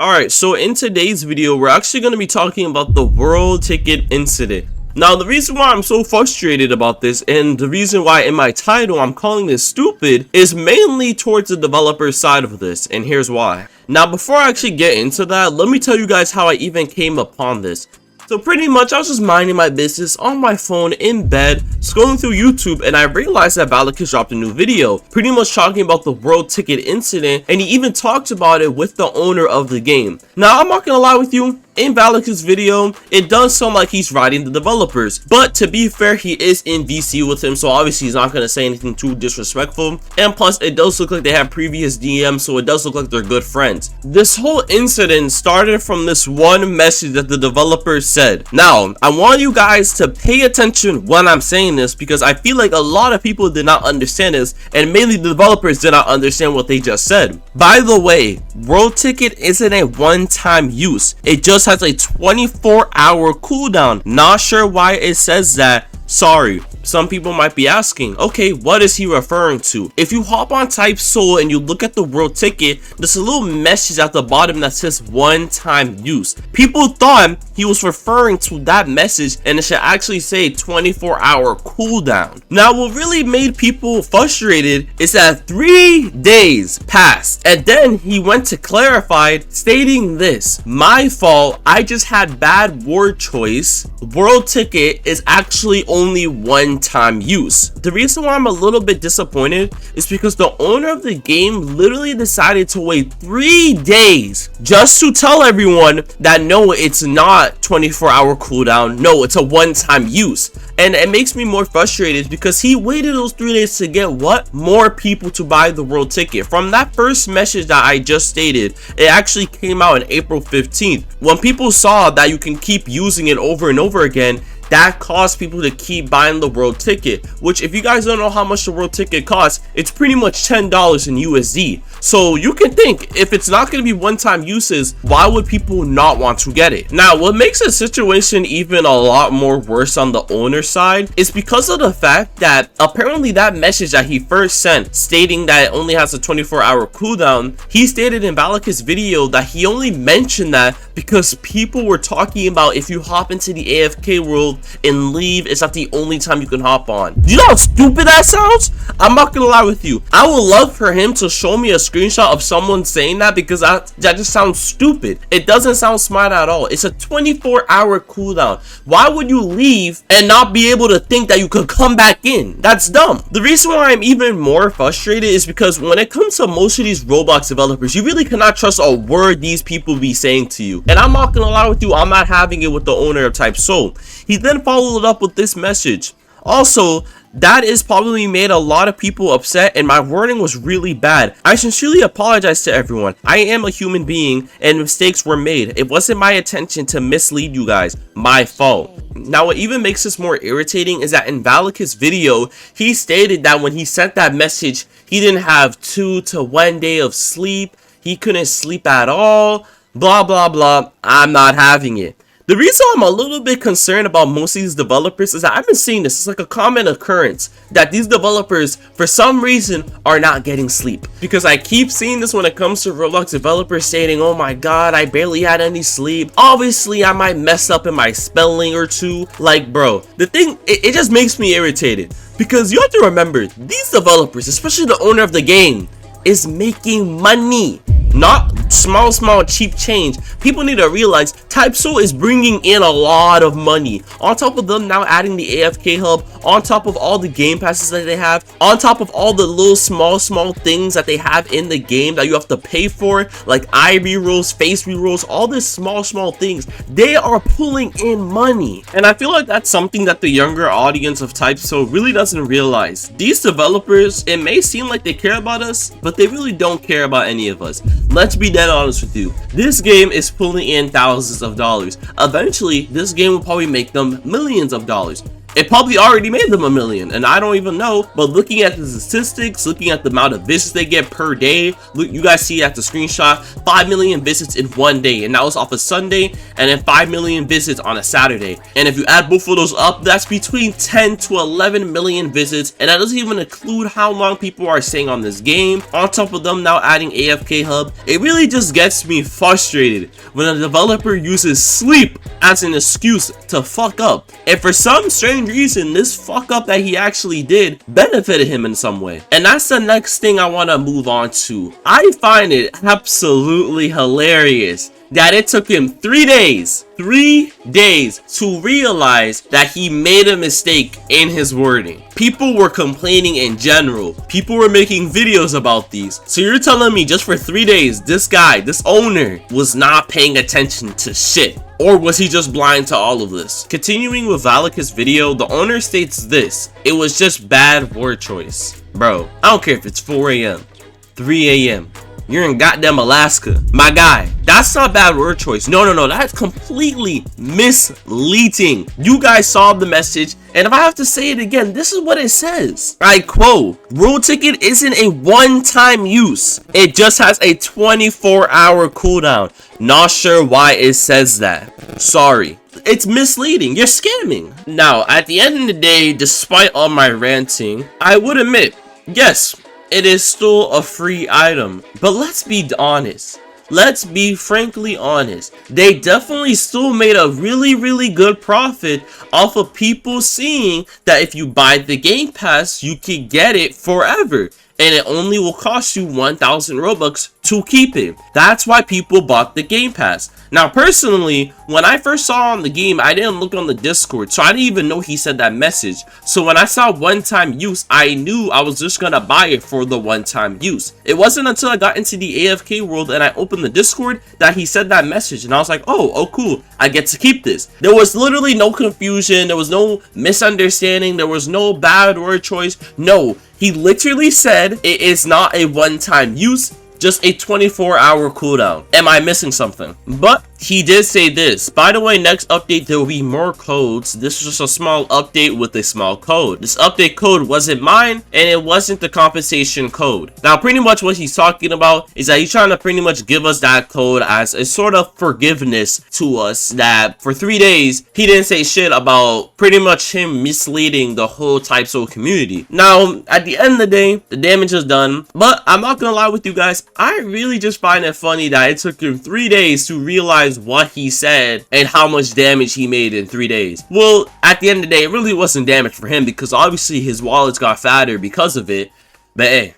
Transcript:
Alright, so in today's video, we're actually going to be talking about the world ticket incident. Now, the reason why I'm so frustrated about this, and the reason why in my title I'm calling this stupid, is mainly towards the developer side of this, and here's why. Now, before I actually get into that, let me tell you guys how I even came upon this. So pretty much I was just minding my business on my phone in bed, scrolling through YouTube, and I realized that Valakis dropped a new video, pretty much talking about the world ticket incident, and he even talked about it with the owner of the game. Now, I'm not gonna lie with you, in Valakis' video, it does sound like he's riding the developers, but to be fair, he is in VC with him, so obviously he's not going to say anything too disrespectful, and plus it does look like they have previous DMs, so it does look like they're good friends. This whole incident started from this one message that the developers said. Now, I want you guys to pay attention when I'm saying this, because I feel like a lot of people did not understand this, and mainly the developers did not understand what they just said. By the way, world ticket isn't a one-time use, it just has a 24-hour cooldown. Not sure why it says that. Sorry. Some people might be asking, okay, what is he referring to? If you hop on Type Soul and you look at the world ticket, there's a little message at the bottom that says one-time use. People thought he was referring to that message and it should actually say 24-hour cooldown. Now, what really made people frustrated is that 3 days passed and then he went to clarify, stating this: my fault, I just had bad word choice. World ticket is actually only one-time use. The reason why I'm a little bit disappointed is because the owner of the game literally decided to wait 3 days just to tell everyone that no, it's not 24-hour cooldown, no, it's a one-time use. And it makes me more frustrated because he waited those 3 days to get what? More people to buy the world ticket. From that first message that I just stated, it actually came out on April 15th. When people saw that you can keep using it over and over again, that caused people to keep buying the world ticket, which if you guys don't know how much the world ticket costs, it's pretty much $10 in USD. So you can think, if it's not going to be one-time uses, why would people not want to get it? Now, what makes the situation even a lot more worse on the owner side is because of the fact that apparently that message that he first sent stating that it only has a 24-hour cooldown, he stated in Valakis' video that he only mentioned that because people were talking about if you hop into the AFK world and leave, it's not the only time you can hop on. Do you know how stupid that sounds? I'm not gonna lie with you, I would love for him to show me a screenshot of someone saying that, because that just sounds stupid. It doesn't sound smart at all. It's a 24-hour cooldown. Why would you leave and not be able to think that you could come back in? That's dumb. The reason why I'm even more frustrated is because when it comes to most of these Roblox developers, you really cannot trust a word these people be saying to you. And I'm not gonna lie with you, I'm not having it with the owner of Type Soul. He then followed up with this message. Also, that is probably made a lot of people upset, and my wording was really bad. I sincerely apologize to everyone. I am a human being and mistakes were made. It wasn't my intention to mislead you guys. My fault. Now, what even makes this more irritating is that in Valakis' video, he stated that when he sent that message, he didn't have 2 to 1 day of sleep. He couldn't sleep at all. Blah, blah, blah. I'm not having it. The reason I'm a little bit concerned about most of these developers is that I've been seeing this. It's like a common occurrence that these developers, for some reason, are not getting sleep. Because I keep seeing this when it comes to Roblox developers stating, oh my god, I barely had any sleep. Obviously, I might mess up in my spelling or two. Like, bro, the thing, it just makes me irritated. Because you have to remember, these developers, especially the owner of the game, is making money. Not small cheap change. People need to realize Type Soul is bringing in a lot of money. On top of them now adding the AFK hub, on top of all the game passes that they have, on top of all the little small things that they have in the game that you have to pay for, like eye rerolls, face rerolls, all these small things, they are pulling in money. And I feel like that's something that the younger audience of Type Soul really doesn't realize. These developers, it may seem like they care about us, but they really don't care about any of us. Let's be dead honest with you. This game is pulling in thousands of dollars. Eventually, this game will probably make them millions of dollars. It probably already made them $1 million, and I don't even know. But looking at the statistics, looking at the amount of visits they get per day, look, you guys see at the screenshot, 5 million visits in one day, and that was off a Sunday, and then 5 million visits on a Saturday. And if you add both of those up, that's between 10 to 11 million visits, and that doesn't even include how long people are staying on this game. On top of them now adding AFK Hub, it really just gets me frustrated when a developer uses sleep as an excuse to fuck up. And for some strange reason, this fuck up that he actually did benefited him in some way. And that's the next thing I want to move on to. I find it absolutely hilarious that it took him 3 days to realize that he made a mistake in his wording. People were complaining in general. People were making videos about these. So you're telling me just for 3 days, this guy, this owner, was not paying attention to shit? Or was he just blind to all of this? Continuing with Valak's video, the owner states this: it was just bad word choice. Bro, I don't care if it's 4 a.m., 3 a.m., you're in goddamn Alaska. My guy, that's not bad word choice. No, that's completely misleading. You guys saw the message, and if I have to say it again, this is what it says. I quote, World Ticket isn't a one-time use. It just has a 24-hour cooldown. Not sure why it says that. Sorry. It's misleading. You're scamming. Now, at the end of the day, despite all my ranting, I would admit, yes, it is still a free item, but let's be honest. Let's be frankly honest. They definitely still made a really good profit off of people seeing that if you buy the Game Pass, you can get it forever. And it only will cost you 1,000 Robux to keep it. That's why people bought the Game Pass. Now, personally, when I first saw on the game, I didn't look on the Discord, so I didn't even know he said that message. So when I saw one-time use, I knew I was just gonna buy it for the one-time use. It wasn't until I got into the AFK world and I opened the Discord that he said that message, and I was like, oh cool, I get to keep this. There was literally no confusion, there was no misunderstanding, there was no bad word choice. No, he literally said it is not a one-time use, just a 24-hour cooldown. Am I missing something? But he did say this. By the way, next update there will be more codes. This is just a small update with a small code. This update code wasn't mine, and it wasn't the compensation code. Now, pretty much what he's talking about is that he's trying to pretty much give us that code as a sort of forgiveness to us, that for 3 days he didn't say shit about pretty much him misleading the whole Typeso community. Now, at the end of the day, the damage is done, but I'm not gonna lie with you guys, I really just find it funny that it took him 3 days to realize what he said and how much damage he made in 3 days. Well, at the end of the day, it really wasn't damage for him because obviously his wallets got fatter because of it. But hey,